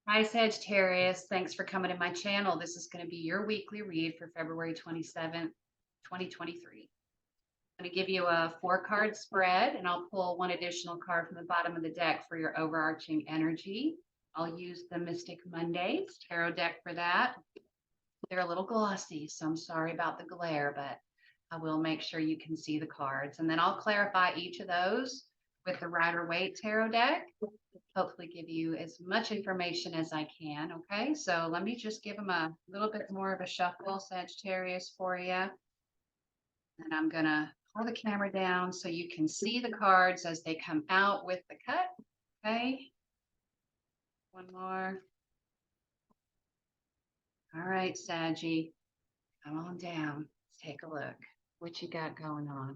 Hi, Sagittarius. Thanks for coming to my channel. This is going to be your weekly read for February 27th, 2023. I'm going to give you a four-card spread, and I'll pull one additional card from the bottom of the deck for your overarching energy. I'll use the Mystic Mondays tarot deck for that. They're a little glossy, so I'm sorry about the glare, but I will make sure you can see the cards. And then I'll clarify each of those with the Rider-Waite tarot deck. Hopefully give you as much information as I can. Okay, so let me just give them a little bit more of a shuffle, Sagittarius, for you. And I'm gonna pull the camera down so you can see the cards as they come out with the cut. Okay, one more. All right, Saggy, come on down. Let's take a look. What you got going on?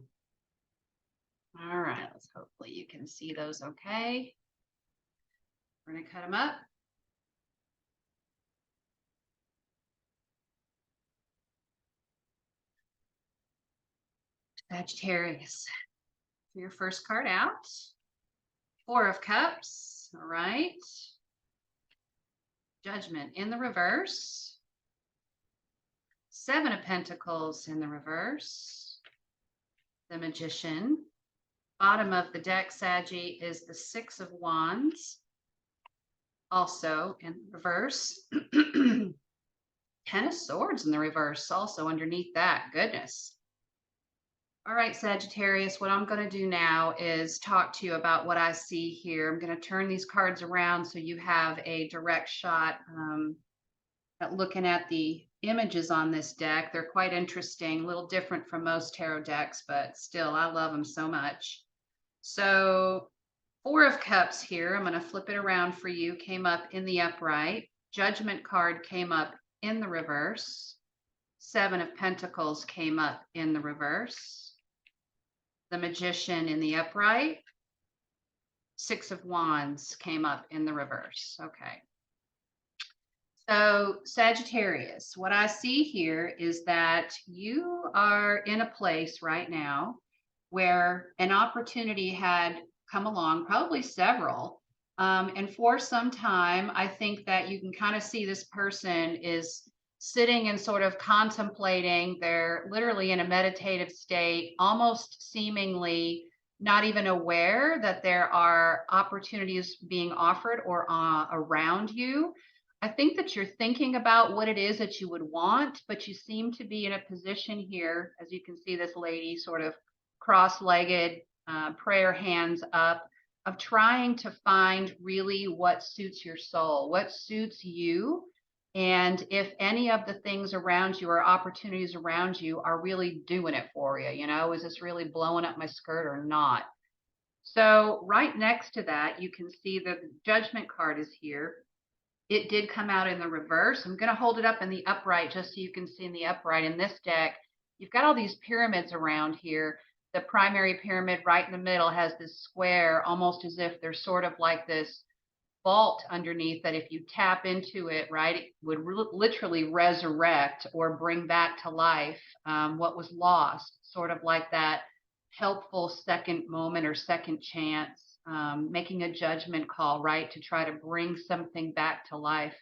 All right, let's hopefully you can see those okay. We're gonna cut them up. Sagittarius, for your first card out, Four of Cups, all right. Judgment in the reverse. Seven of Pentacles in the reverse. The Magician. Bottom of the deck, Saggy, is the Six of Wands, also in reverse. Ten of Swords in the reverse, also underneath that. Goodness. All right, Sagittarius, what I'm going to do now is talk to you about what I see here. I'm going to turn these cards around so you have a direct shot at looking at the images on this deck. They're quite interesting, a little different from most tarot decks, but still, I love them so much. So, Four of Cups here, I'm going to flip it around for you, came up in the upright. Judgment card came up in the reverse. Seven of Pentacles came up in the reverse. The Magician in the upright. Six of Wands came up in the reverse. Okay. So Sagittarius, what I see here is that you are in a place right now where an opportunity had come along, probably several. And for some time, I think that you can kind of see this person is sitting and sort of contemplating. They're literally in a meditative state, almost seemingly not even aware that there are opportunities being offered or around you. I think that you're thinking about what it is that you would want, but you seem to be in a position here, as you can see this lady sort of cross-legged, prayer hands up, of trying to find really what suits your soul, what suits you, and if any of the things around you or opportunities around you are really doing it for you. Is this really blowing up my skirt or not? So right next to that, you can see the Judgment card is here. It did come out in the reverse. I'm going to hold it up in the upright just so you can see in the upright. In this deck, you've got all these pyramids around here. The primary pyramid right in the middle has this square, almost as if there's sort of like this vault underneath that if you tap into it, right, it would literally resurrect or bring back to life what was lost, sort of like that helpful second moment or second chance, making a judgment call, right, to try to bring something back to life.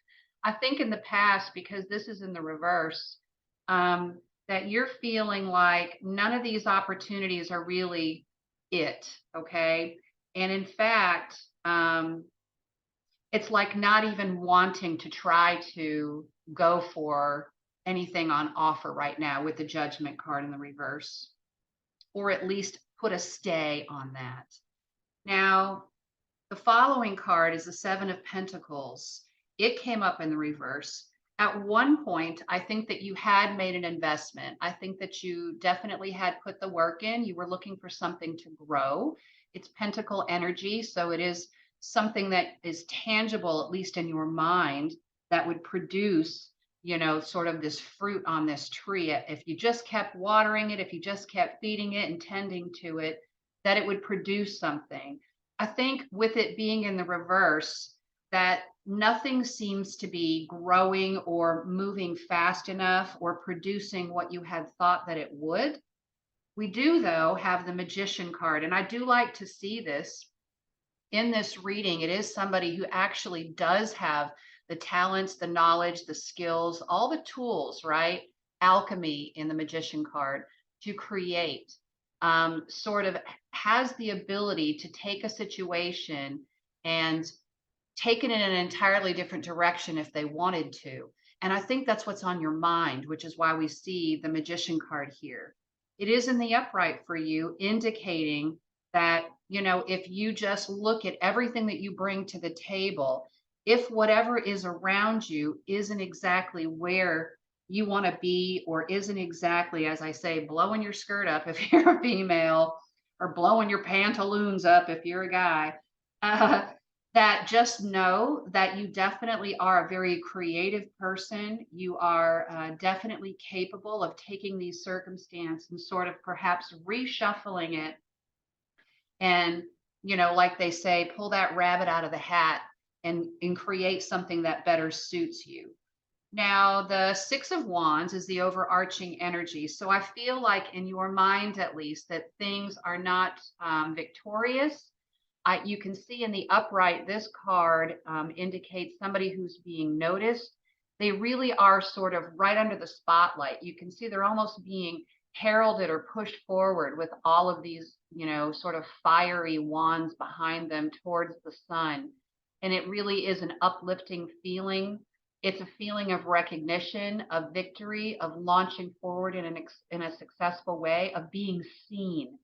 I think in the past, because this is in the reverse, that you're feeling like none of these opportunities are really it, okay? And in fact, it's like not even wanting to try to go for anything on offer right now with the Judgment card in the reverse, or at least put a stay on that. Now, the following card is the Seven of Pentacles. It came up in the reverse. At one point, I think that you had made an investment. I think that you definitely had put the work in. You were looking for something to grow. It's Pentacle energy, so it is something that is tangible, at least in your mind, that would produce, sort of this fruit on this tree. If you just kept watering it, if you just kept feeding it and tending to it, that it would produce something. I think with it being in the reverse, that nothing seems to be growing or moving fast enough or producing what you had thought that it would. We do, though, have the Magician card, and I do like to see this in this reading. It is somebody who actually does have the talents, the knowledge, the skills, all the tools, right? Alchemy in the magician card to create, sort of has the ability to take a situation and take it in an entirely different direction if they wanted to. And I think that's what's on your mind, which is why we see the magician card here. It is in the upright for you, indicating that, if you just look at everything that you bring to the table, if whatever is around you isn't exactly where you want to be, or isn't exactly, as I say, blowing your skirt up if you're a female, or blowing your pantaloons up if you're a guy, uh, that just know that you definitely are a very creative person. You are definitely capable of taking these circumstances and sort of perhaps reshuffling it, and, like they say, pull that rabbit out of the hat and create something that better suits you. Now, the Six of Wands is the overarching energy. So I feel like, in your mind at least, that things are not victorious. You can see in the upright, this card indicates somebody who's being noticed. They really are sort of right under the spotlight. You can see they're almost being heralded or pushed forward with all of these, sort of fiery wands behind them towards the sun. And it really is an uplifting feeling. It's a feeling of recognition, of victory, of launching forward in a successful way, of being seen.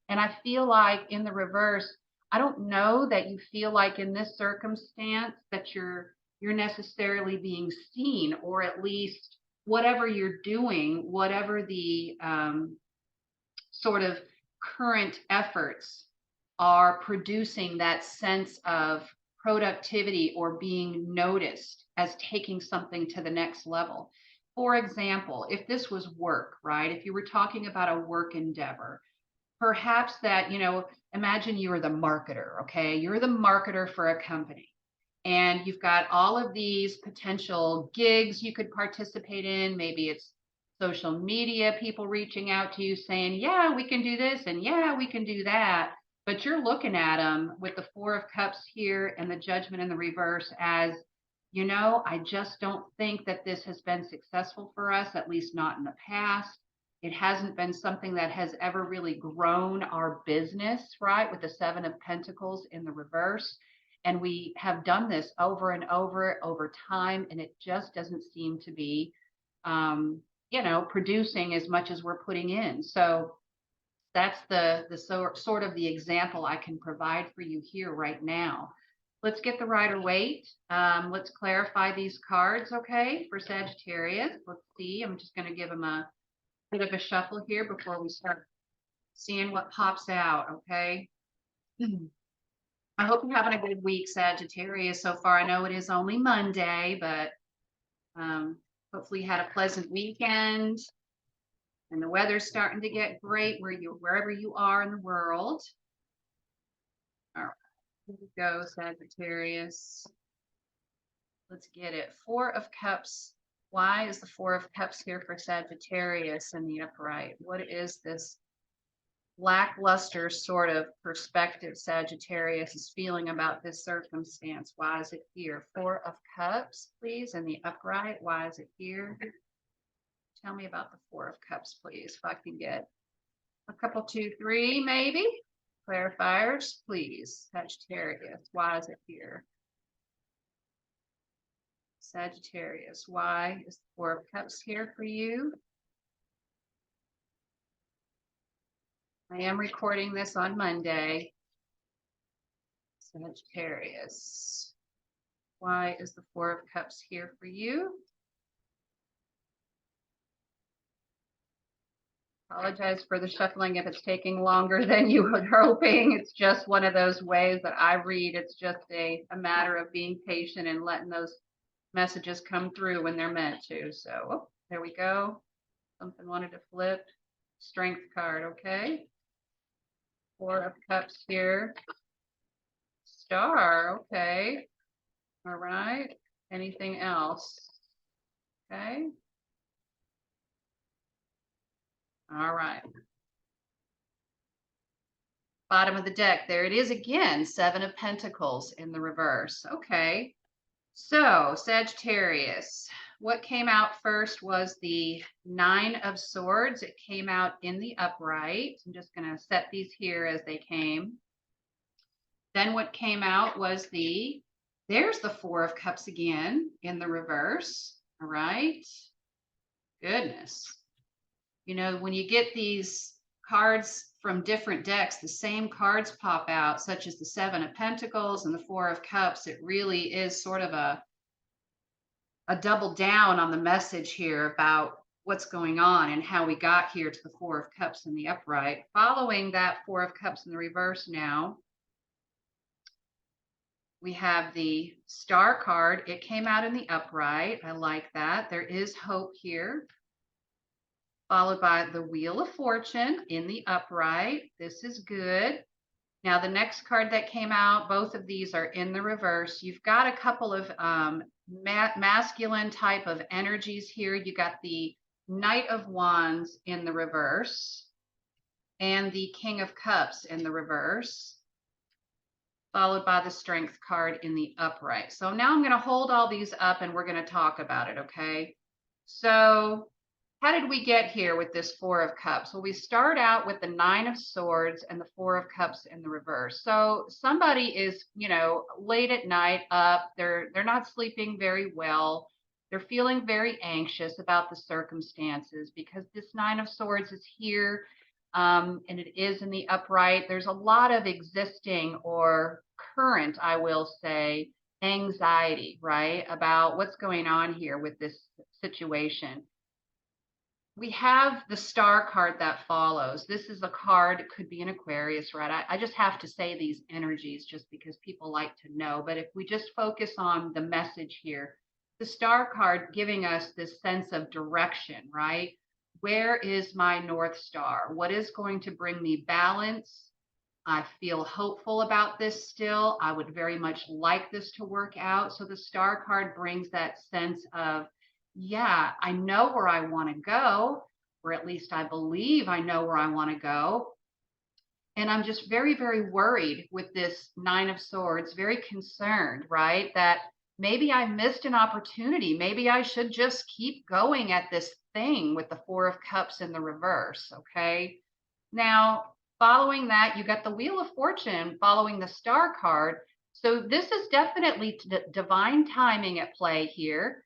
And I feel like in the reverse, I don't know that you feel like in this circumstance that you're necessarily being seen, or at least whatever you're doing, whatever the sort of current efforts are producing that sense of productivity or being noticed as taking something to the next level. For example, if this was work, right? If you were talking about a work endeavor, perhaps that, imagine you are the marketer, okay? You're the marketer for a company, and you've got all of these potential gigs you could participate in. Maybe it's social media people reaching out to you saying, yeah, we can do this, and yeah, we can do that. But you're looking at them with the Four of Cups here and the Judgment in the reverse as, I just don't think that this has been successful for us, at least not in the past. It hasn't been something that has ever really grown our business, right? With the Seven of Pentacles in the reverse. And we have done this over and over time, and it just doesn't seem to be, producing as much as we're putting in. So that's sort of the example I can provide for you here right now. Let's get the Rider-Waite. Let's clarify these cards, okay, for Sagittarius. Let's see. I'm just going to give them a bit of a shuffle here before we start seeing what pops out, okay? I hope you're having a good week, Sagittarius, so far. I know it is only Monday, but hopefully you had a pleasant weekend, and the weather's starting to get great wherever you are in the world. All right, here we go, Sagittarius. Let's get it. Four of Cups. Why is the Four of Cups here for Sagittarius in the upright? What is this lackluster sort of perspective Sagittarius is feeling about this circumstance? Why is it here? Four of Cups, please, in the upright. Why is it here? Tell me about the Four of Cups, please, if I can get a couple, two, three, maybe. Clarifiers, please. Sagittarius, why is it here? Sagittarius, why is the Four of Cups here for you? I am recording this on Monday. Sagittarius, why is the Four of Cups here for you? Apologize for the shuffling if it's taking longer than you were hoping. It's just one of those ways that I read. It's just a matter of being patient and letting those messages come through when they're meant to. So, oh, there we go. Something wanted to flip. Strength card, okay. Four of Cups here. Star, okay. All right. Anything else? Okay. All right. Bottom of the deck, there it is again. Seven of Pentacles in the reverse. Okay. So, Sagittarius, what came out first was the Nine of Swords. It came out in the upright. I'm just going to set these here as they came. Then what came out was there's the Four of Cups again in the reverse. All right. Goodness. You know, when you get these cards from different decks, the same cards pop out, such as the Seven of Pentacles and the Four of Cups. It really is sort of a double down on the message here about what's going on and how we got here to the Four of Cups in the upright. Following that Four of Cups in the reverse now, we have the Star card. It came out in the upright. I like that. There is hope here. Followed by the Wheel of Fortune in the upright. This is good. Now, the next card that came out, both of these are in the reverse. You've got a couple of masculine type of energies here. You got the Knight of Wands in the reverse and the King of Cups in the reverse, followed by the Strength card in the upright. So now I'm going to hold all these up and we're going to talk about it, okay? So how did we get here with this Four of Cups? Well, we start out with the Nine of Swords and the Four of Cups in the reverse. So somebody is, you know, late at night up. They're not sleeping very well. They're feeling very anxious about the circumstances because this Nine of Swords is here, and it is in the upright. There's a lot of existing or current, I will say, anxiety, right, about what's going on here with this situation. We have the Star card that follows. This is a card, it could be an Aquarius, right? I just have to say these energies just because people like to know. But if we just focus on the message here, the Star card giving us this sense of direction, right? Where is my North Star? What is going to bring me balance? I feel hopeful about this still. I would very much like this to work out. So the Star card brings that sense of, yeah, I know where I want to go, or at least I believe I know where I want to go. And I'm just very, very worried with this Nine of Swords, very concerned, right? That maybe I missed an opportunity. Maybe I should just keep going at this thing with the Four of Cups in the reverse, okay? Now, following that, you got the Wheel of Fortune following the Star card. So this is definitely divine timing at play here.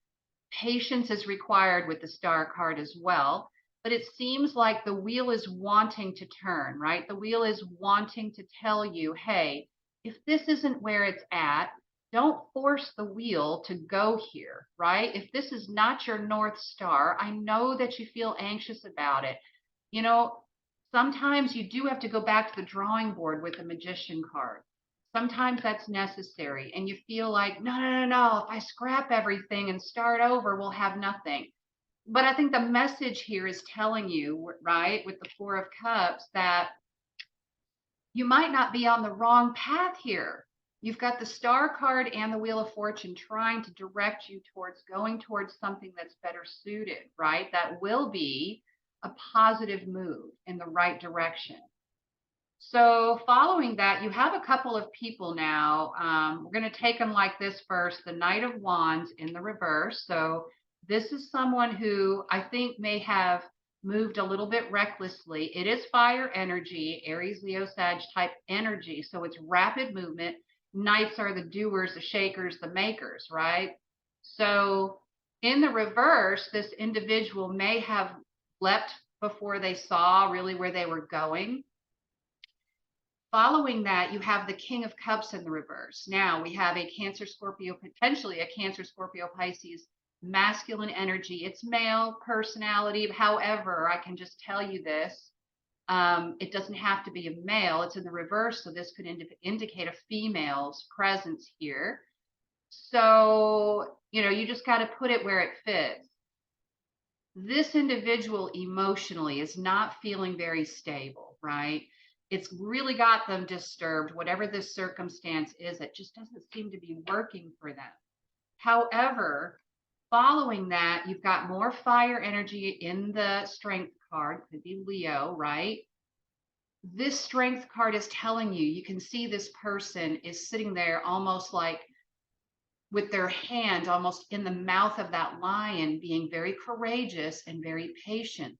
Patience is required with the Star card as well. But it seems like the wheel is wanting to turn, right? The wheel is wanting to tell you, hey, if this isn't where it's at, don't force the wheel to go here, right? If this is not your North Star, I know that you feel anxious about it. You know, sometimes you do have to go back to the drawing board with the Magician card. Sometimes that's necessary, and you feel like, no, no, no, no, if I scrap everything and start over, we'll have nothing. But I think the message here is telling you, right, with the Four of Cups, that you might not be on the wrong path here. You've got the Star card and the Wheel of Fortune trying to direct you towards going towards something that's better suited, right? That will be a positive move in the right direction. So following that, you have a couple of people now. We're going to take them like this first. The Knight of Wands in the reverse. So this is someone who I think may have moved a little bit recklessly. It is fire energy, Aries, Leo, Sag type energy. So it's rapid movement. Knights are the doers, the shakers, the makers, right? So in the reverse, this individual may have leapt before they saw really where they were going. Following that, you have the King of Cups in the reverse. Now we have a Cancer, Scorpio, potentially a Cancer, Scorpio, Pisces, masculine energy. It's male personality. However, I can just tell you this. It doesn't have to be a male. It's in the reverse. So this could indicate a female's presence here. So, you know, you just got to put it where it fits. This individual emotionally is not feeling very stable, right? It's really got them disturbed, whatever this circumstance is. It just doesn't seem to be working for them. However, following that, you've got more fire energy in the Strength card, could be Leo, right? This Strength card is telling you, you can see this person is sitting there almost like with their hand almost in the mouth of that lion, being very courageous and very patient.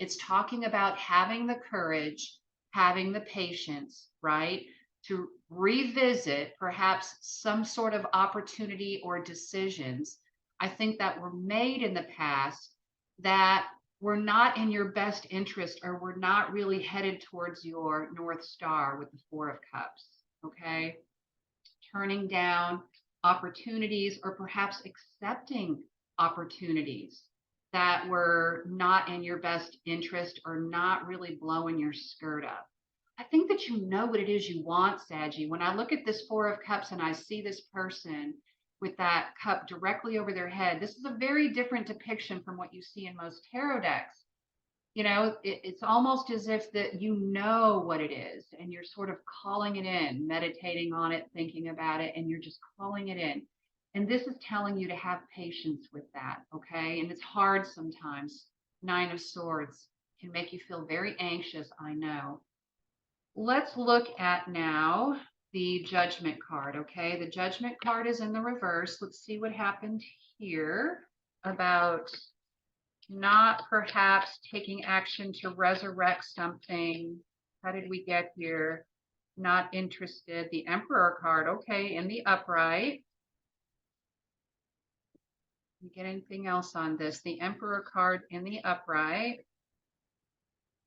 It's talking about having the courage, having the patience, right? To revisit perhaps some sort of opportunity or decisions I think that were made in the past that were not in your best interest or were not really headed towards your North Star with the Four of Cups. Okay. Turning down opportunities or perhaps accepting opportunities that were not in your best interest or not really blowing your skirt up. I think that you know what it is you want, Saggy. When I look at this Four of Cups and I see this person with that cup directly over their head, this is a very different depiction from what you see in most tarot decks. You know, it's almost as if that you know what it is and you're sort of calling it in, meditating on it, thinking about it, and you're just calling it in. And this is telling you to have patience with that, okay? And it's hard sometimes. Nine of Swords can make you feel very anxious, I know. Let's look at now the Judgment card, okay? The Judgment card is in the reverse. Let's see what happened here about not perhaps taking action to resurrect something. How did we get here? Not interested. The Emperor card, okay, in the upright. You get anything else on this? The Emperor card in the upright.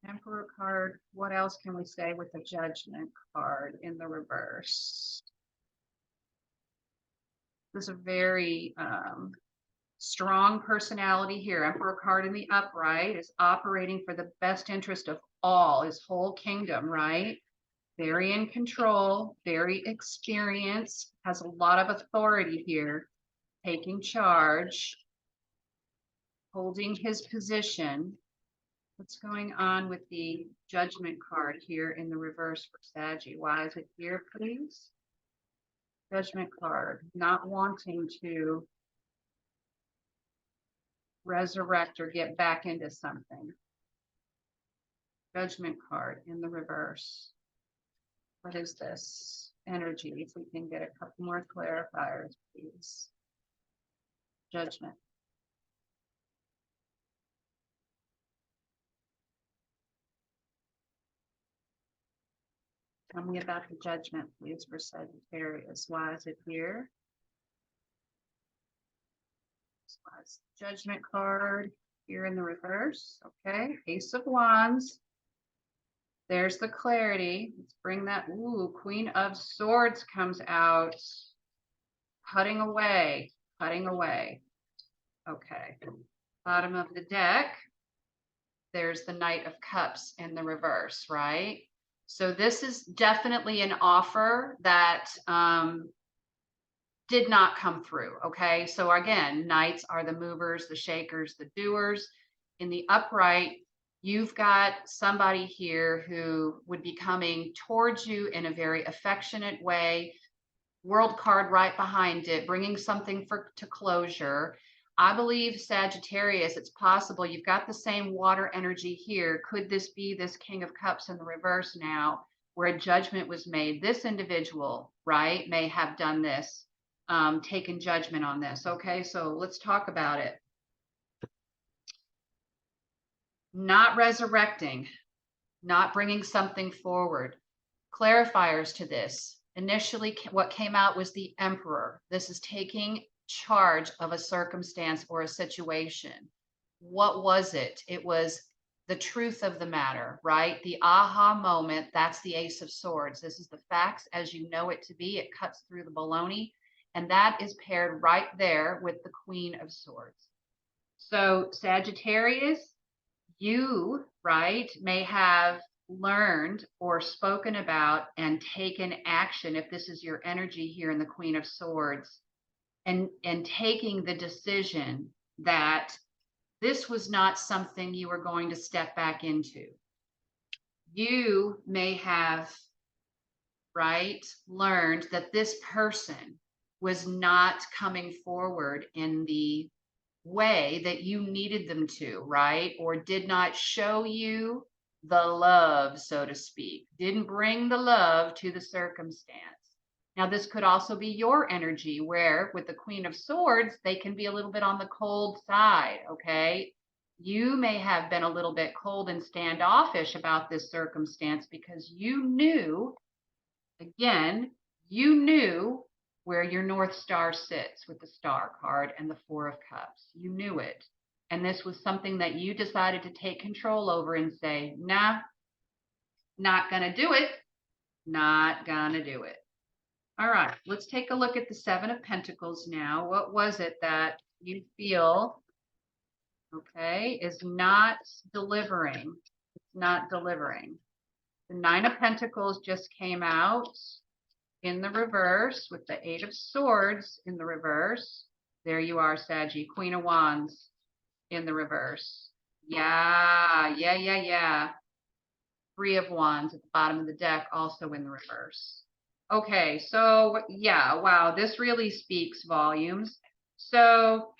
Emperor card, what else can we say with the Judgment card in the reverse? This is a very strong personality here. Emperor card in the upright is operating for the best interest of all, his whole kingdom, right? Very in control, very experienced, has a lot of authority here, taking charge, holding his position. What's going on with the Judgment card here in the reverse for Saggy? Why is it here, please? Judgment card, not wanting to resurrect or get back into something. Judgment card in the reverse. What is this energy? If we can get a couple more clarifiers, please. Judgment. Tell me about the Judgment, please, for Sagittarius. Why is it here? Judgment card here in the reverse. Okay, Ace of Wands. There's the clarity. Let's bring that. Ooh, Queen of Swords comes out. Cutting away, cutting away. Okay, bottom of the deck. There's the Knight of Cups in the reverse, right? So this is definitely an offer that did not come through. Okay. So again, knights are the movers, the shakers, the doers. In the upright, you've got somebody here who would be coming towards you in a very affectionate way. World card right behind it, bringing something to closure. I believe Sagittarius, it's possible you've got the same water energy here. Could this be this King of Cups in the reverse now, where a judgment was made? This individual, right, may have done this. Taken judgment on this. Okay, so let's talk about it. Not resurrecting, not bringing something forward. Clarifiers to this. Initially, what came out was the Emperor. This is taking charge of a circumstance or a situation. What was it? It was the truth of the matter, right? The aha moment. That's the Ace of Swords. This is the facts as you know it to be. It cuts through the baloney. And that is paired right there with the Queen of Swords. So Sagittarius, you, right, may have learned or spoken about and taken action, if this is your energy here in the Queen of Swords, and taking the decision that this was not something you were going to step back into. You may have, right, learned that this person was not coming forward in the way that you needed them to, right? Or did not show you the love, so to speak, didn't bring the love to the circumstance. Now, this could also be your energy, where with the Queen of Swords, they can be a little bit on the cold side, okay? You may have been a little bit cold and standoffish about this circumstance because you knew, again, you knew where your North Star sits with the Star card and the Four of Cups. You knew it. And this was something that you decided to take control over and say, nah, not going to do it. Not going to do it. All right, let's take a look at the Seven of Pentacles now. What was it that you feel, okay, is not delivering? It's not delivering. The Nine of Pentacles just came out in the reverse with the Eight of Swords in the reverse. There you are, Saggy. Queen of Wands in the reverse. Yeah. Three of Wands at the bottom of the deck, also in the reverse. Okay, so yeah, wow, this really speaks volumes. So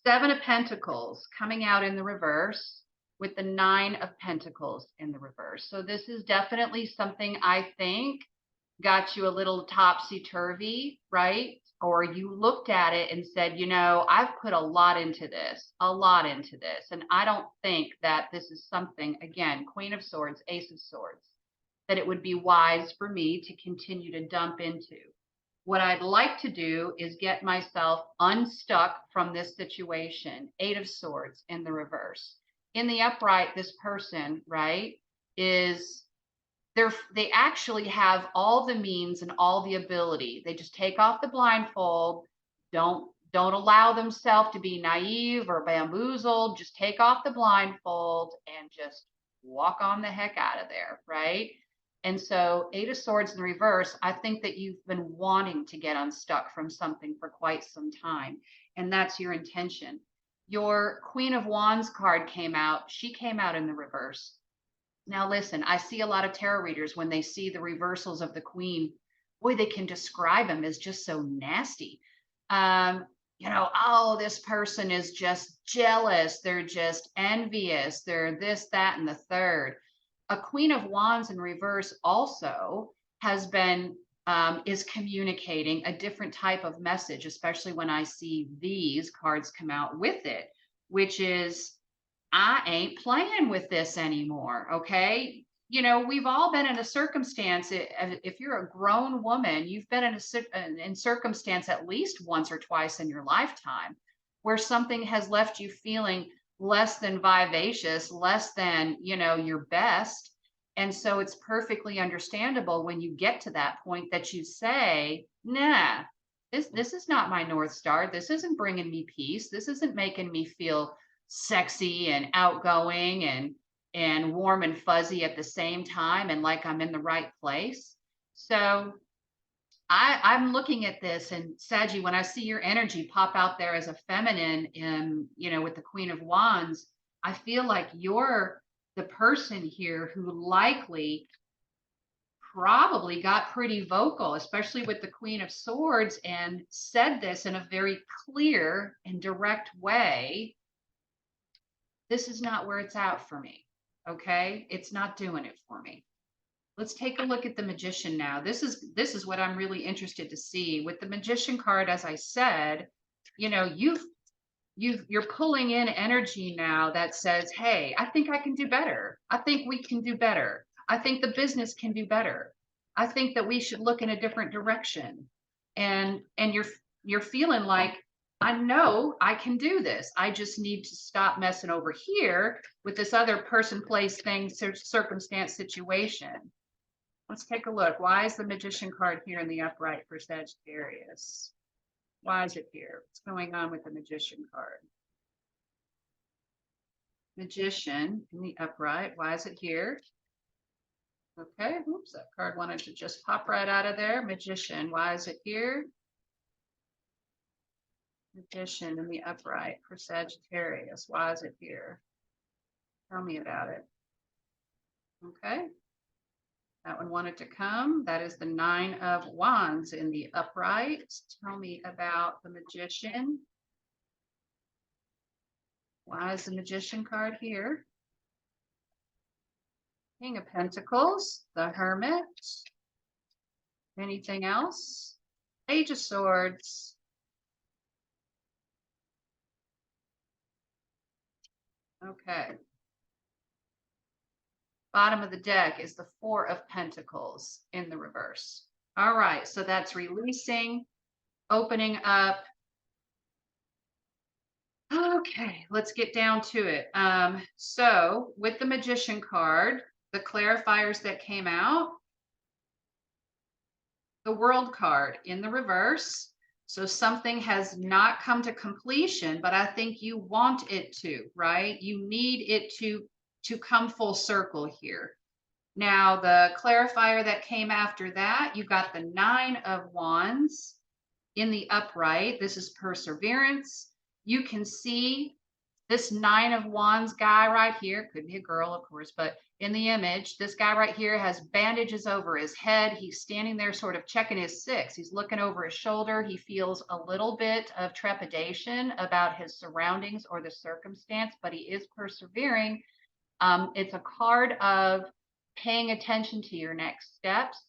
Seven of Pentacles coming out in the reverse with the Nine of Pentacles in the reverse. So this is definitely something I think got you a little topsy-turvy, right? Or you looked at it and said, you know, I've put a lot into this, and I don't think that this is something, again, Queen of Swords, Ace of Swords, that it would be wise for me to continue to dump into. What I'd like to do is get myself unstuck from this situation. Eight of Swords in the reverse. In the upright, this person, right, is they actually have all the means and all the ability. They just take off the blindfold, don't allow themselves to be naive or bamboozled. Just take off the blindfold and just walk on the heck out of there, right? And so Eight of Swords in reverse, I think that you've been wanting to get unstuck from something for quite some time, and that's your intention. Your Queen of Wands card came out. She came out in the reverse. Now, listen, I see a lot of tarot readers when they see the reversals of the queen, boy, they can describe them as just so nasty. Oh, this person is just jealous. They're just envious. They're this, that, and the third. A Queen of Wands in reverse also has been, is communicating a different type of message, especially when I see these cards come out with it, which is, I ain't playing with this anymore. Okay. You know, we've all been in a circumstance. If you're a grown woman, you've been in circumstance at least once or twice in your lifetime where something has left you feeling less than vivacious, less than, your best. And so it's perfectly understandable when you get to that point that you say, nah, this is not my North Star. This isn't bringing me peace. This isn't making me feel sexy and outgoing and warm and fuzzy at the same time and like I'm in the right place. So I'm looking at this, and Saji, when I see your energy pop out there as a feminine in, with the Queen of Wands, I feel like you're the person here who likely probably got pretty vocal, especially with the Queen of Swords, and said this in a very clear and direct way. This is not where it's at for me. Okay. It's not doing it for me. Let's take a look at the Magician now. This is what I'm really interested to see with the Magician card. As I said, you're pulling in energy now that says, hey, I think I can do better. I think we can do better. I think the business can do better. I think that we should look in a different direction. And you're feeling like, I know I can do this. I just need to stop messing over here with this other person, place, thing, circumstance, situation. Let's take a look. Why is the Magician card here in the upright for Sagittarius? Why is it here? What's going on with the Magician card? Magician in the upright. Why is it here? Okay, oops, that card wanted to just pop right out of there. Magician, why is it here? Magician in the upright for Sagittarius. Why is it here? Tell me about it. Okay. That one wanted to come. That is the Nine of Wands in the upright. Tell me about the Magician. Why is the Magician card here? King of Pentacles, the Hermit, Anything else? Page of Swords. Okay. Bottom of the deck is the Four of Pentacles in the reverse. All right, so that's releasing, opening up. Okay, let's get down to it. So with the Magician card, the clarifiers that came out, the World card in the reverse. So something has not come to completion, but I think you want it to, right? You need it to come full circle here. Now, the clarifier that came after that, you got the Nine of Wands in the upright. This is perseverance. You can see this Nine of Wands guy right here, could be a girl, of course, but in the image, this guy right here has bandages over his head. He's standing there sort of checking his six. He's looking over his shoulder. He feels a little bit of trepidation about his surroundings or the circumstance, but he is persevering. It's a card of paying attention to your next steps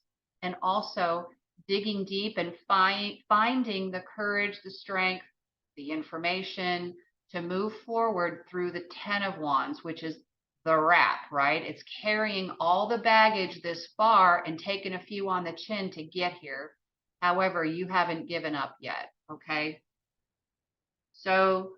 and also digging deep and finding the courage, the strength, the information to move forward through the Ten of Wands, which is the wrap, right? It's carrying all the baggage this far and taking a few on the chin to get here. However, you haven't given up yet, okay? So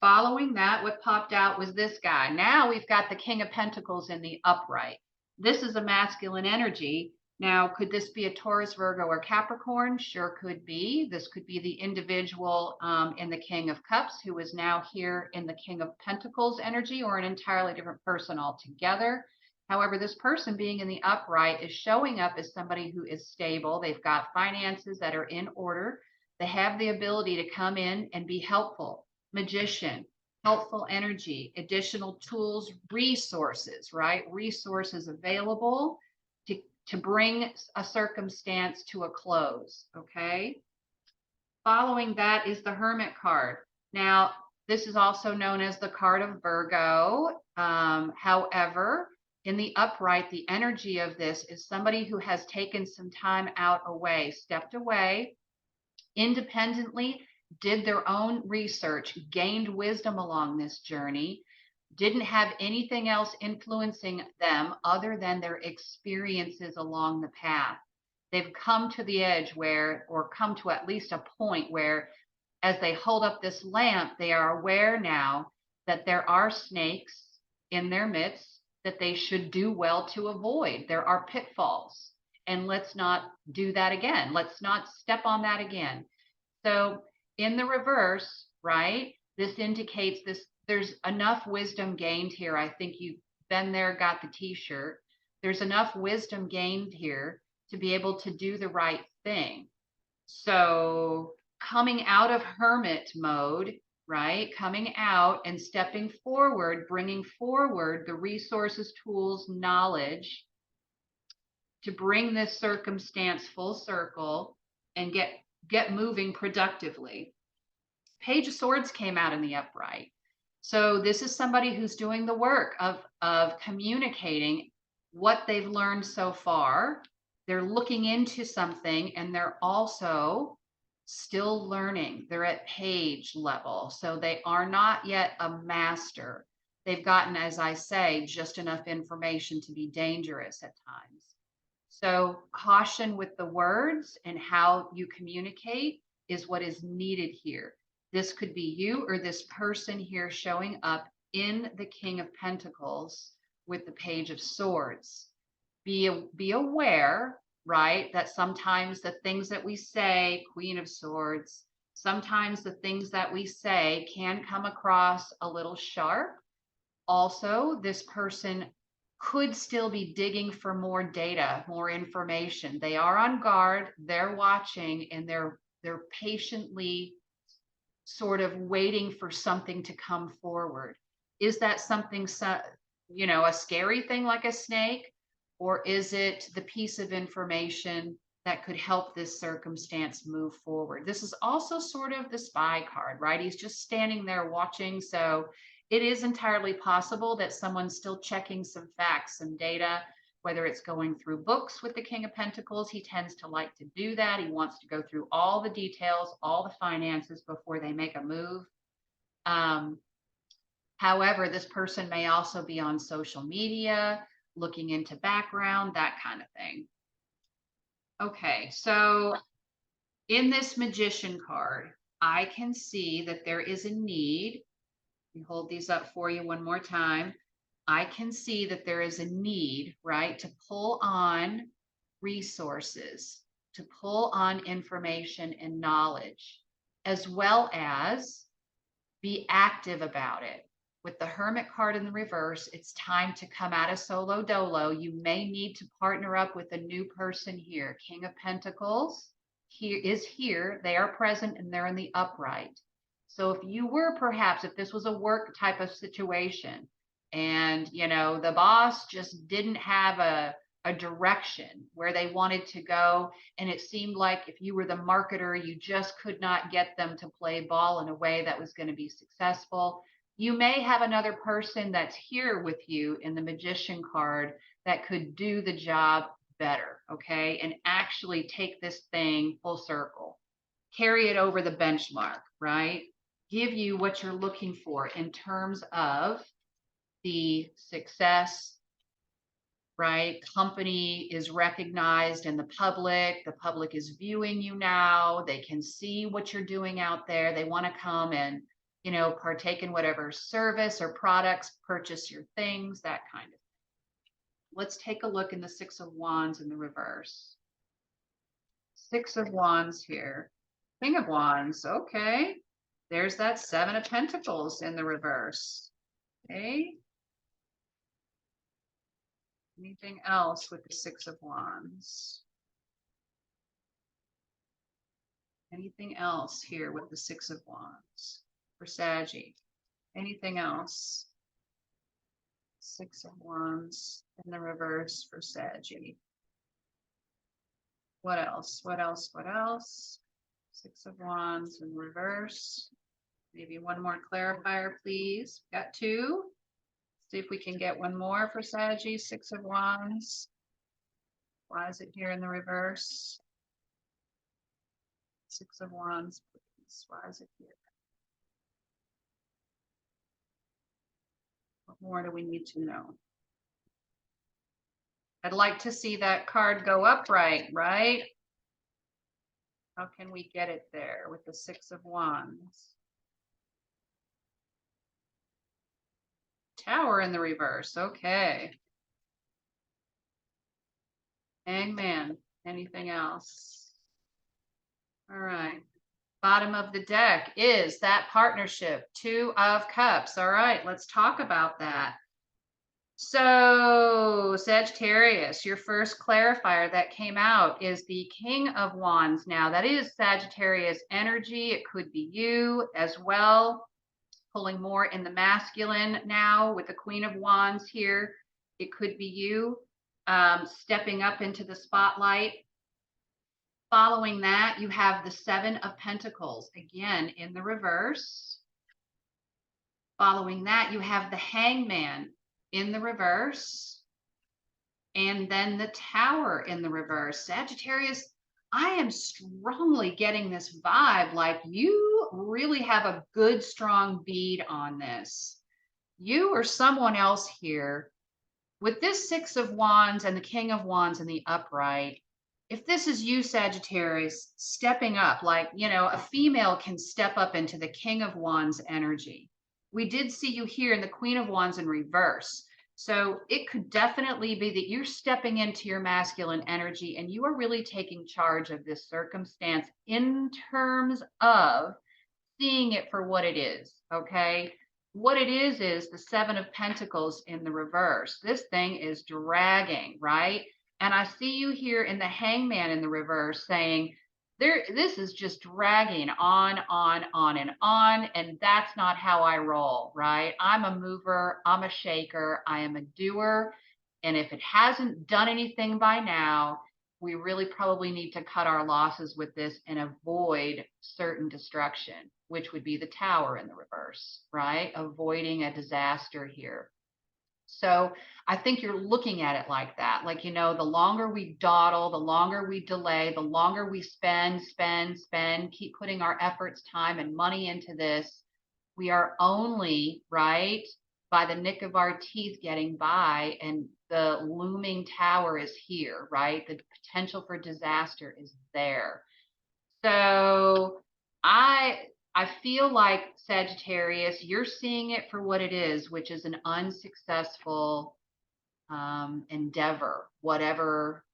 following that, what popped out was this guy. Now we've got the King of Pentacles in the upright. This is a masculine energy. Now, could this be a Taurus, Virgo, or Capricorn? Sure could be. This could be the individual in the King of Cups who is now here in the King of Pentacles energy, or an entirely different person altogether. However, this person being in the upright is showing up as somebody who is stable. They've got finances that are in order. They have the ability to come in and be helpful. Magician, helpful energy, additional tools, resources, right? Resources available to bring a circumstance to a close, okay? Following that is the Hermit card. Now, this is also known as the card of Virgo. However, in the upright, the energy of this is somebody who has taken some time out away, stepped away, independently, did their own research, gained wisdom along this journey, didn't have anything else influencing them other than their experiences along the path. They've come to the edge where, or come to at least a point where, as they hold up this lamp, they are aware now that there are snakes in their midst that they should do well to avoid. There are pitfalls, and let's not do that again. Let's not step on that again. So in the reverse, right, this indicates this, there's enough wisdom gained here. I think you've been there, got the t-shirt. There's enough wisdom gained here to be able to do the right thing. So coming out of hermit mode, right, coming out and stepping forward, bringing forward the resources, tools, knowledge to bring this circumstance full circle and get moving productively. Page of Swords came out in the upright. So this is somebody who's doing the work of communicating what they've learned so far. They're looking into something and they're also still learning. They're at page level. So they are not yet a master. They've gotten, as I say, just enough information to be dangerous at times. So caution with the words and how you communicate is what is needed here. This could be you or this person here showing up in the King of Pentacles with the Page of Swords. Be aware, right, that sometimes the things that we say, Queen of Swords, sometimes the things that we say can come across a little sharp. Also, this person could still be digging for more data, more information. They are on guard, they're watching, and they're patiently sort of waiting for something to come forward. Is that something, you know, a scary thing like a snake? Or is it the piece of information that could help this circumstance move forward? This is also sort of the spy card, right? He's just standing there watching. So it is entirely possible that someone's still checking some facts, some data, whether it's going through books with the King of Pentacles. He tends to like to do that. He wants to go through all the details, all the finances before they make a move. However, this person may also be on social media, looking into background, that kind of thing. Okay, so in this Magician card, I can see that there is a need. Let me hold these up for you one more time. I can see that there is a need, right, to pull on resources, to pull on information and knowledge, as well as be active about it. With the Hermit card in the reverse, it's time to come out of solo dolo. You may need to partner up with a new person here. King of Pentacles here. They are present and they're in the upright. So if you were perhaps, if this was a work type of situation and, you know, the boss just didn't have a direction where they wanted to go, and it seemed like if you were the marketer, you just could not get them to play ball in a way that was going to be successful. You may have another person that's here with you in the Magician card that could do the job better, okay, and actually take this thing full circle, carry it over the benchmark, right? Give you what you're looking for in terms of the success, right? Company is recognized in the public is viewing you now, they can see what you're doing out there, they want to come and, you know, partake in whatever service or products, purchase your things, that kind of thing. Let's take a look in the Six of Wands in the reverse. Six of Wands here. King of Wands, okay. There's that Seven of Pentacles in the reverse. Okay. Anything else with the Six of Wands? Anything else here with the Six of Wands for Saggy? Anything else? Six of Wands in the reverse for Saggy. What else? What else? What else? Six of Wands in reverse. Maybe one more clarifier, please. Got two. See if we can get one more for Saggy. Six of Wands. Why is it here in the reverse? Six of Wands, please. Why is it here? What more do we need to know? I'd like to see that card go upright, right? How can we get it there with the Six of Wands? Tower in the reverse. Okay. Hangman. Anything else? All right. Bottom of the deck is that partnership. Two of Cups. All right. Let's talk about that. So, Sagittarius, your first clarifier that came out is the King of Wands. Now, that is Sagittarius energy. It could be you as well, pulling more in the masculine now with the Queen of Wands here. It could be you stepping up into the spotlight. Following that, you have the Seven of Pentacles, again, in the reverse. Following that, you have the Hangman in the reverse, and then the Tower in the reverse. Sagittarius, I am strongly getting this vibe like you really have a good, strong bead on this. You or someone else here with this Six of Wands and the King of Wands in the upright. If this is you, Sagittarius, stepping up, like, you know, a female can step up into the King of Wands energy. We did see you here in the Queen of Wands in reverse. So it could definitely be that you're stepping into your masculine energy and you are really taking charge of this circumstance in terms of seeing it for what it is, okay? What it is the Seven of Pentacles in the reverse. This thing is dragging, right? And I see you here in the Hangman in the reverse saying, this is just dragging on, and that's not how I roll, right? I'm a mover, I'm a shaker, I am a doer, and if it hasn't done anything by now, we really probably need to cut our losses with this and avoid certain destruction, which would be the Tower in the reverse, right? Avoiding a disaster here. So I think you're looking at it like that. Like, the longer we dawdle, the longer we delay, the longer we spend, keep putting our efforts, time, and money into this, we are only, right, by the nick of our teeth getting by, and the looming tower is here, right? The potential for disaster is there. So I I feel like, Sagittarius, you're seeing it for what it is, which is an unsuccessful endeavor, whatever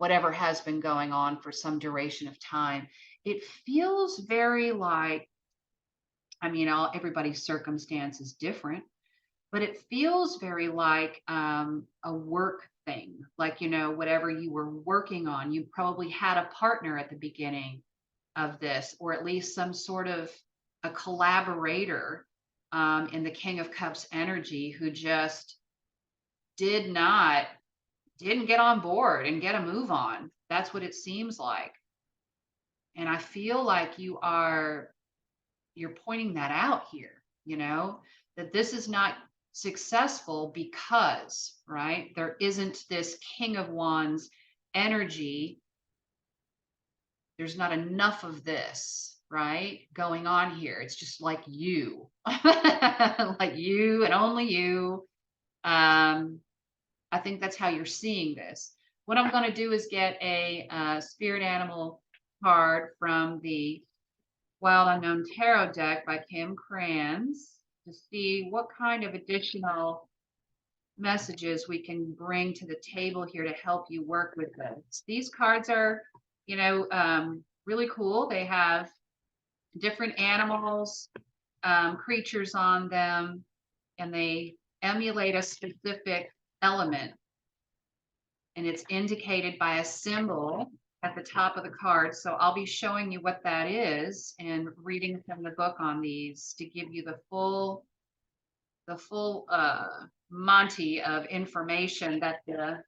has been going on for some duration of time. It feels very like, everybody's circumstance is different, but it feels very like a work thing. Like, whatever you were working on, you probably had a partner at the beginning of this, or at least some sort of a collaborator in the King of Cups energy, who just did not didn't get on board and get a move on. That's what it seems like. And I feel like you're pointing that out here, that this is not successful because, right, there isn't this King of Wands energy. There's not enough of this, right, going on here. It's just like you, like you and only you. Um, I think that's how you're seeing this. What I'm going to do is get a spirit animal card from the Wild Unknown Tarot deck by Kim Kranz to see what kind of additional messages we can bring to the table here to help you work with this. These cards are, really cool. They have different animals, creatures on them, and they emulate a specific element. And it's indicated by a symbol at the top of the card. So I'll be showing you what that is and reading from the book on these to give you the full Monty of information that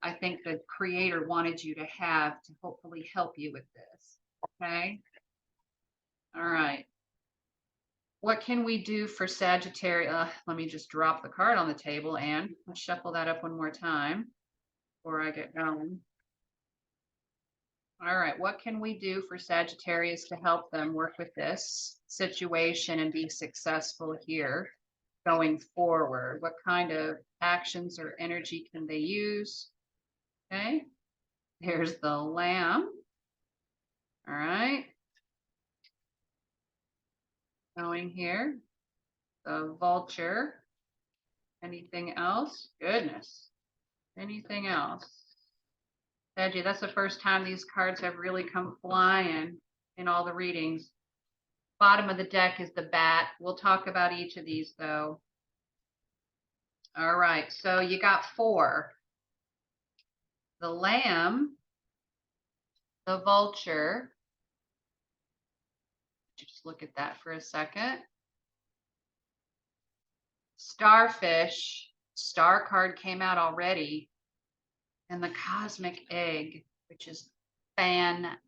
I think the creator wanted you to have to hopefully help you with this. Okay. All right. What can we do for Sagittarius? Let me just drop the card on the table and shuffle that up one more time before I get going. All right. What can we do for Sagittarius to help them work with this situation and be successful here going forward? What kind of actions or energy can they use? Okay. Here's the Lamb. All right. Going here. The Vulture. Anything else? Goodness. Anything else? Veggie, that's the first time these cards have really come flying in all the readings. Bottom of the deck is the Bat. We'll talk about each of these though. All right, so you got 4. The Lamb, the Vulture. Just look at that for a second. Starfish, Star card came out already. And the Cosmic Egg, which is fantastic.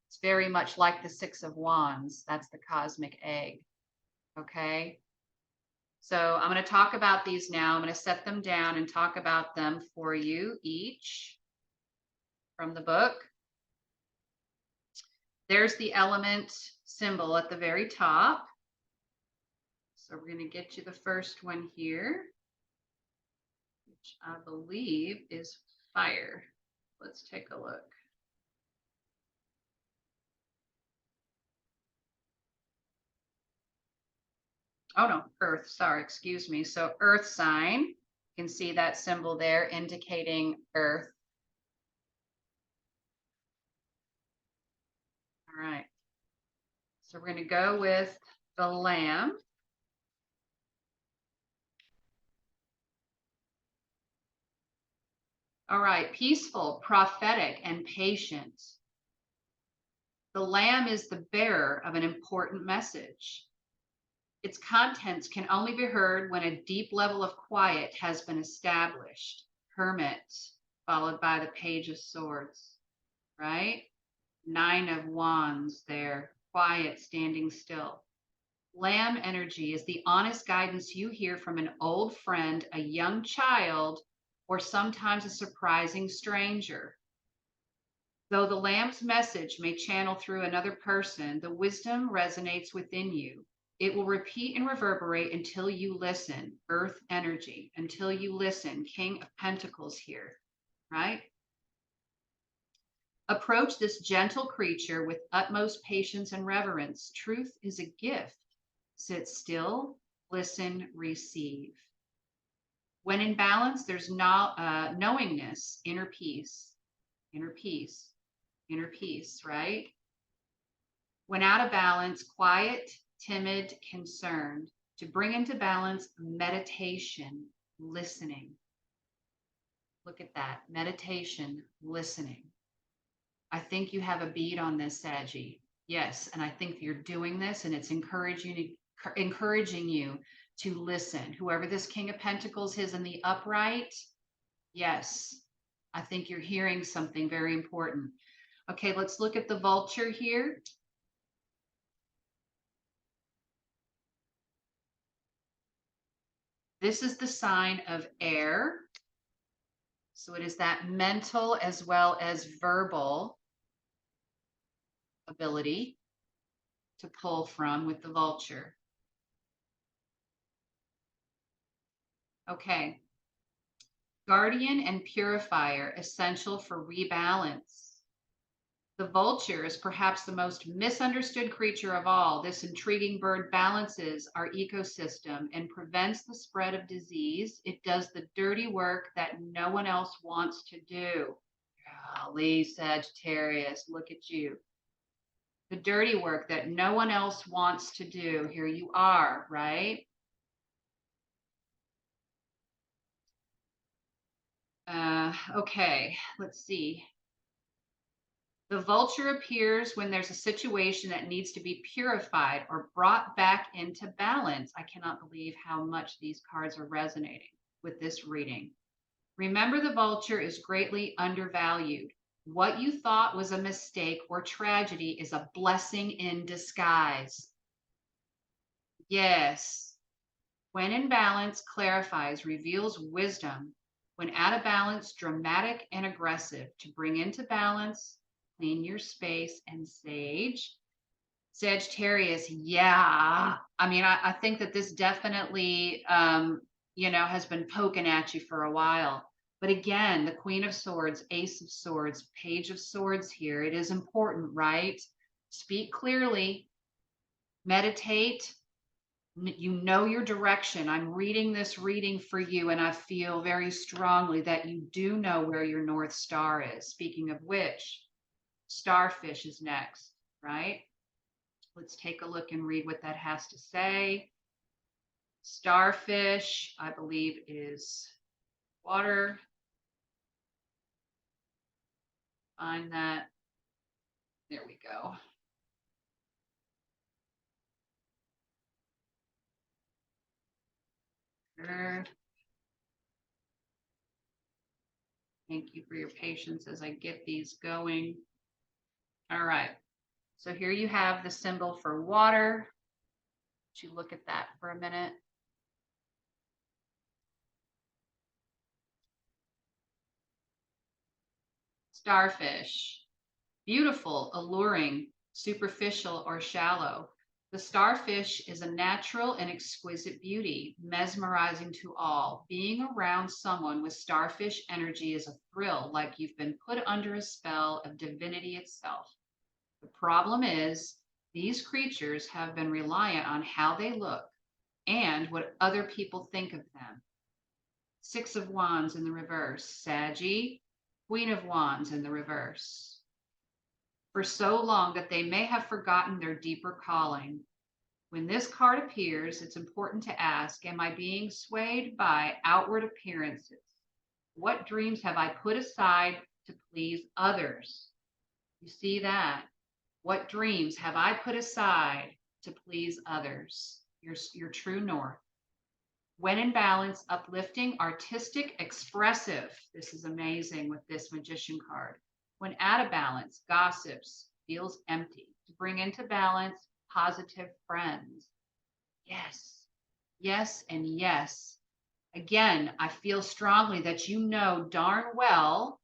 It's very much like the 6 of Wands. That's the Cosmic Egg. Okay. So I'm going to talk about these now. I'm going to set them down and talk about them for you each from the book. There's the element symbol at the very top. So we're going to get you the first one here, which I believe is fire. Let's take a look. Oh no, Earth, sorry, excuse me. So Earth sign, you can see that symbol there indicating Earth. All right. So we're going to go with the Lamb. All right, peaceful, prophetic, and patient. The Lamb is the bearer of an important message. Its contents can only be heard when a deep level of quiet has been established. Hermit, followed by the Page of Swords, right? 9 of Wands there, quiet, standing still. Lamb energy is the honest guidance you hear from an old friend, a young child, or sometimes a surprising stranger. Though the lamb's message may channel through another person, the wisdom resonates within you. It will repeat and reverberate until you listen. Earth energy, until you listen. King of Pentacles here, right? Approach this gentle creature with utmost patience and reverence. Truth is a gift. Sit still, listen, receive. When in balance, there's knowingness, inner peace, inner peace, inner peace, right? When out of balance, quiet, timid, concerned. To bring into balance, meditation, listening. Look at that, meditation, listening. I think you have a bead on this, Saggy. Yes, and I think you're doing this, and it's encouraging you to listen. Whoever this King of Pentacles is in the upright, yes, I think you're hearing something very important. Okay, let's look at the vulture here. This is the sign of air. So it is that mental as well as verbal ability to pull from with the vulture. Okay. Guardian and purifier, essential for rebalance. The vulture is perhaps the most misunderstood creature of all. This intriguing bird balances our ecosystem and prevents the spread of disease. It does the dirty work that no one else wants to do. Golly, Sagittarius, look at you. The dirty work that no one else wants to do. Here you are, right? Okay, let's see. The vulture appears when there's a situation that needs to be purified or brought back into balance. I cannot believe how much these cards are resonating with this reading. Remember, the vulture is greatly undervalued. What you thought was a mistake or tragedy is a blessing in disguise. Yes. When in balance, clarifies, reveals wisdom. When out of balance, dramatic and aggressive. To bring into balance, clean your space, and sage. Sagittarius, yeah. I mean, I think that this definitely, has been poking at you for a while. But again, the Queen of Swords, Ace of Swords, Page of Swords here. It is important, right? Speak clearly, meditate. You know your direction. I'm reading this reading for you, and I feel very strongly that you do know where your North Star is. Speaking of which, starfish is next, right? Let's take a look and read what that has to say. Starfish, I believe, is water. Find that. There we go. Earth. Thank you for your patience as I get these going. All right. So here you have the symbol for water. Would you look at that for a minute? Starfish. Beautiful, alluring, superficial, or shallow. The starfish is a natural and exquisite beauty, mesmerizing to all. Being around someone with starfish energy is a thrill, like you've been put under a spell of divinity itself. The problem is, these creatures have been reliant on how they look and what other people think of them. Six of Wands in the reverse. Saggy, Queen of Wands in the reverse. For so long that they may have forgotten their deeper calling. When this card appears, it's important to ask, am I being swayed by outward appearances? What dreams have I put aside to please others? You see that? What dreams have I put aside to please others? Your true north. When in balance, uplifting, artistic, expressive. This is amazing with this Magician card. When out of balance, gossips, feels empty. To bring into balance, positive friends. Yes. Yes and yes. Again, I feel strongly that you know darn well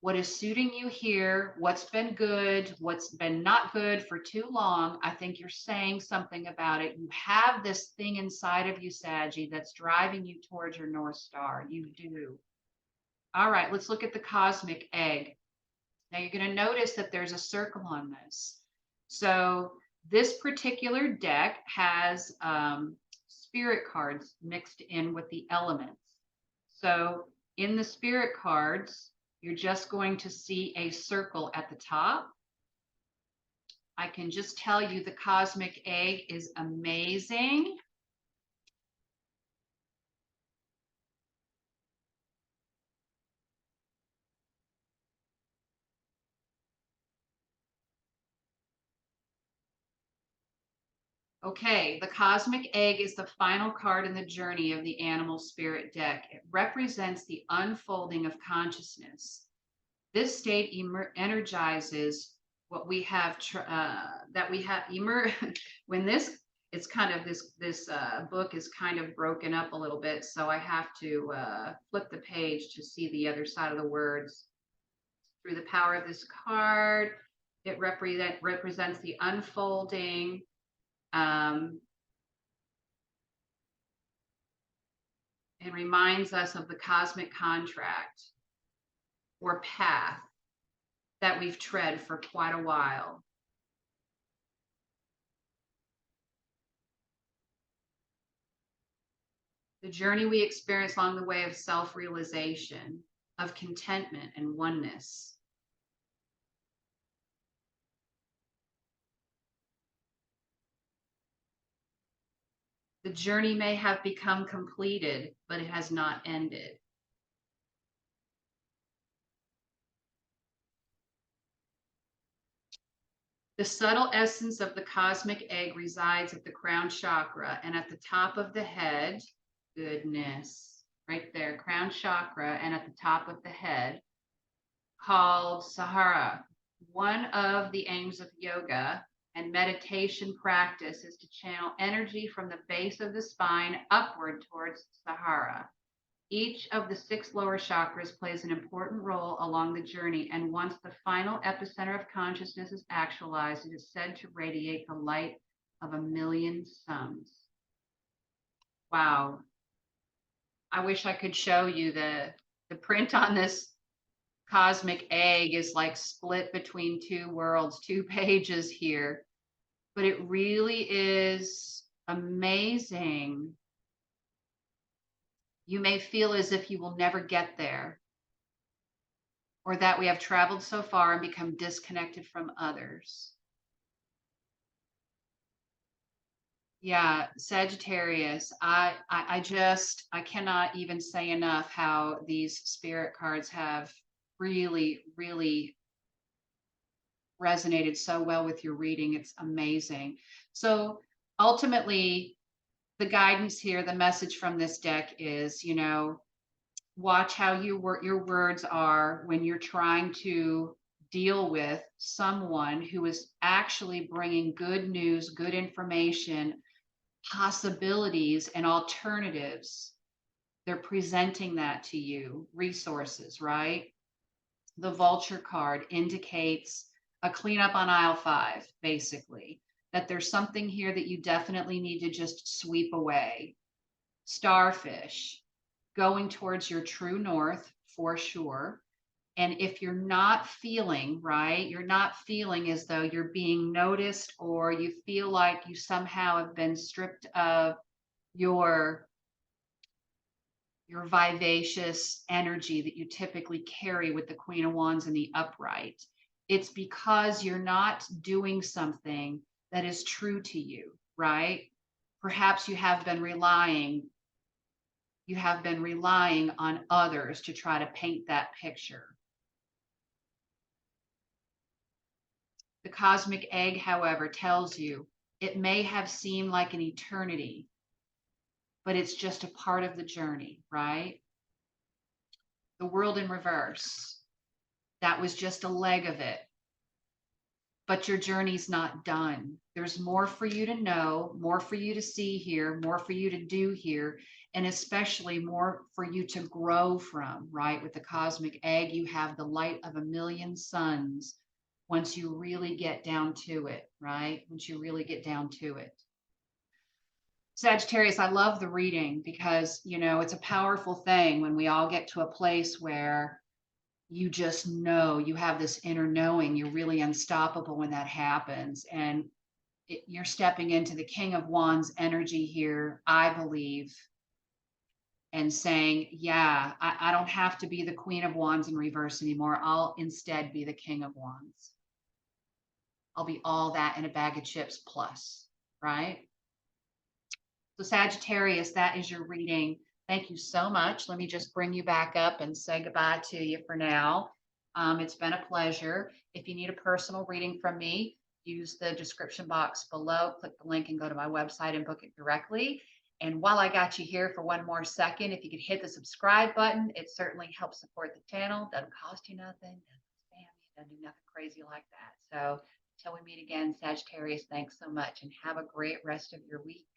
what is suiting you here, what's been good, what's been not good for too long. I think you're saying something about it. You have this thing inside of you, Saggy, that's driving you towards your North Star. You do. All right, let's look at the cosmic egg. Now you're going to notice that there's a circle on this. So this particular deck has spirit cards mixed in with the elements. So in the spirit cards, you're just going to see a circle at the top. I can just tell you the cosmic egg is amazing. Okay, the cosmic egg is the final card in the journey of the animal spirit deck. It represents the unfolding of consciousness. This state energizes what we have that we have when this it's kind of this book is kind of broken up a little bit, so I have to flip the page to see the other side of the words. Through the power of this card, it represents the unfolding. um, and reminds us of the cosmic contract or path that we've tread for quite a while. The journey we experience along the way of self-realization, of contentment and oneness. The journey may have become completed, but it has not ended. The subtle essence of the cosmic egg resides at the crown chakra and at the top of the head. Goodness, right there, crown chakra, and at the top of the head, called Sahara. One of the aims of yoga and meditation practice is to channel energy from the base of the spine upward towards Sahara. Each of the six lower chakras plays an important role along the journey, and once the final epicenter of consciousness is actualized, it is said to radiate the light of a million suns. Wow. I wish I could show you the print on this cosmic egg is like split between two worlds, two pages here, but it really is amazing. You may feel as if you will never get there, or that we have traveled so far and become disconnected from others. Yeah, Sagittarius, I cannot even say enough how these spirit cards have really, really resonated so well with your reading. It's amazing. So ultimately, the guidance here, the message from this deck is, watch how your words are when you're trying to deal with someone who is actually bringing good news, good information, possibilities, and alternatives. They're presenting that to you, resources, right? The vulture card indicates a cleanup on aisle 5, basically, that there's something here that you definitely need to just sweep away. Starfish, going towards your true north for sure. And if you're not feeling right, you're not feeling as though you're being noticed, or you feel like you somehow have been stripped of your your vivacious energy that you typically carry with the Queen of Wands and the upright. It's because you're not doing something that is true to you, right? Perhaps you have been relying on others to try to paint that picture. The cosmic egg, however, tells you it may have seemed like an eternity, but it's just a part of the journey, right? The world in reverse, that was just a leg of it. but your journey's not done. There's more for you to know, more for you to see here, more for you to do here, and especially more for you to grow from, right? With the cosmic egg, you have the light of a million suns once you really get down to it, right? Once you really get down to it. Sagittarius, I love the reading because, it's a powerful thing when we all get to a place where you just know, you have this inner knowing, you're really unstoppable when that happens. And you're stepping into the King of Wands energy here, I believe, and saying, yeah, I don't have to be the Queen of Wands in reverse anymore. I'll instead be the King of Wands. I'll be all that in a bag of chips plus, right? So Sagittarius, that is your reading. Thank you so much. Let me just bring you back up and say goodbye to you for now. It's been a pleasure. If you need a personal reading from me, use the description box below, click the link and go to my website and book it directly. And while I got you here for one more second, if you could hit the subscribe button, it certainly helps support the channel. Doesn't cost you nothing, doesn't spam you, doesn't do nothing crazy like that. So until we meet again, Sagittarius, thanks so much and have a great rest of your week.